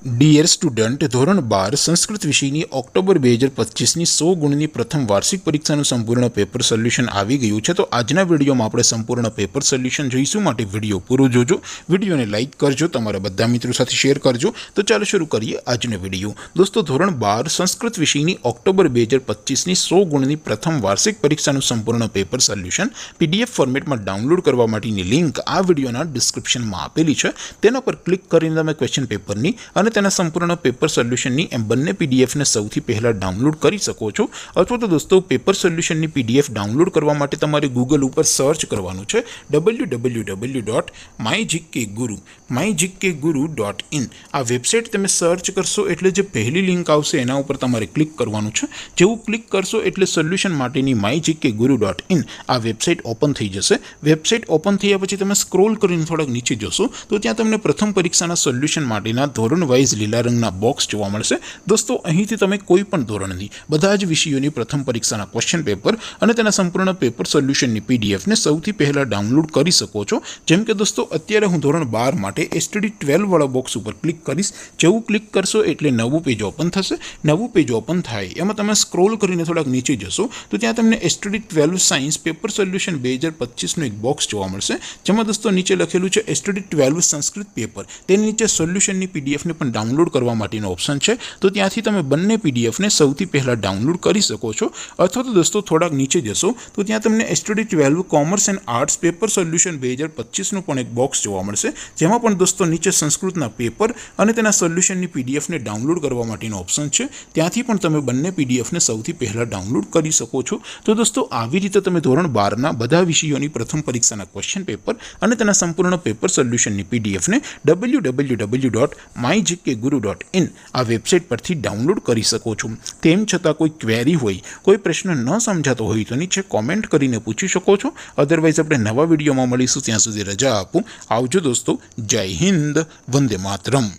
Dear student, ધોરણ 12 સંસ્કૃત વિષયની October 2025ની 100 ગુણની પ્રથમ વાર્ષિક પરીક્ષાનું સંપૂર્ણ પેપર સોલ્યુશન આવી ગયું છે। તો આજના વિડીયોમાં આપણે સંપૂર્ણ પેપર સોલ્યુશન જોઈશું, માટે વિડીયો પૂરો જોજો, વિડીયોને લાઇક કરજો, તમારા બધા મિત્રો સાથે શેર કરજો। તો ચાલો શરૂ કરીએ આજનો વિડીયો। દોસ્તો, ધોરણ 12 સંસ્કૃત વિષયની ઓક્ટોબર 2025ની 100 ગુણની પ્રથમ વાર્ષિક પરીક્ષાનું સંપૂર્ણ પેપર સોલ્યુશન PDF ફોર્મેટમાં ડાઉનલોડ કરવા માટેની લિંક આ વિડીયોના ડિસ્ક્રિપ્શનમાં આપેલી છે। તેના પર ક્લિક કરીને તમે ક્વેશ્ચન પેપરની અને તેના સંપૂર્ણ પેપર સોલ્યુશનની એમ બંને પીડીએફને સૌથી પહેલાં ડાઉનલોડ કરી શકો છો। અથવા તો દોસ્તો, પેપર સોલ્યુશનની PDF ડાઉનલોડ કરવા માટે તમારે ગૂગલ ઉપર સર્ચ કરવાનું છે www.mygkguru.in। આ વેબસાઇટ તમે સર્ચ કરશો એટલે જે પહેલી લિંક આવશે એના ઉપર તમારે ક્લિક કરવાનું છે। જેવું ક્લિક કરશો એટલે સોલ્યુશન માટેની mygkguru.in આ વેબસાઇટ ઓપન થઈ જશે। વેબસાઇટ ઓપન થયા પછી તમે સ્ક્રોલ કરીને થોડાક નીચે જશો તો ત્યાં તમને પ્રથમ પરીક્ષાના સોલ્યુશન માટેના ધોરણ વાઇઝ લીલા રંગના બોક્સ જોવા મળશે। દોસ્તો, અહીંથી તમે કોઈ પણ ધોરણની બધા જ વિષયોની પ્રથમ પરીક્ષાના ક્વેશ્ચન પેપર અને તેના સંપૂર્ણ પેપર સોલ્યુશનની પીડીએફને સૌથી પહેલાં ડાઉનલોડ કરી શકો છો। જેમ કે દોસ્તો, અત્યારે હું ધોરણ 12 માટે STD12 વાળા બોક્સ ઉપર ક્લિક કરીશ। જેવું ક્લિક કરશો એટલે નવું પેજ ઓપન થશે। નવું પેજ ઓપન થાય એમાં તમે સ્ક્રોલ કરીને થોડાક નીચે જશો તો ત્યાં તમને STD12 સાયન્સ પેપર સોલ્યુશન 2025નું એક બોક્સ જોવા મળશે, જેમાં દોસ્તો નીચે લખેલું છે STD12 સંસ્કૃત પેપર। તેની નીચે સોલ્યુશનની પીડીએફને પણ ડાઉનલોડ કરવા માટેનો ઓપ્શન છે। તો ત્યાંથી તમે બંને પીડીએફને સૌથી પહેલાં ડાઉનલોડ કરી શકો છો। અથવા તો દોસ્તો, થોડાક નીચે જશો તો ત્યાં તમને STD12 commerce and arts paper solution 2025નું પણ એક બોક્સ જોવા મળશે, જેમાં પણ દોસ્તો નીચે સંસ્કૃતના પેપર અને તેના સોલ્યુશનની પીડીએફને ડાઉનલોડ કરવા માટેનો ઓપ્શન છે। ત્યાંથી પણ તમે બંને પીડીએફને સૌથી પહેલાં ડાઉનલોડ કરી શકો છો। તો દોસ્તો, આવી રીતે તમે ધોરણ 12ના બધા વિષયોની પ્રથમ પરીક્ષાના ક્વેશ્ચન પેપર અને તેના સંપૂર્ણ પેપર સોલ્યુશનની પીડીએફને www.mygkguru.in આ વેબસાઇટ પરથી ડાઉનલોડ કરી શકો છો। તેમ છતાં કોઈ ક્વેરી હોય, કોઈ પ્રશ્ન ન સમજાતો હોય તો નીચે કોમેન્ટ કરીને પૂછી શકો છો। અધરવાઇઝ આપણે નવા વિડીયોમાં મળીશું, ત્યાં સુધી રજા આપો। આવજો દોસ્તો, જય હિન્દ, વંદે માતરમ।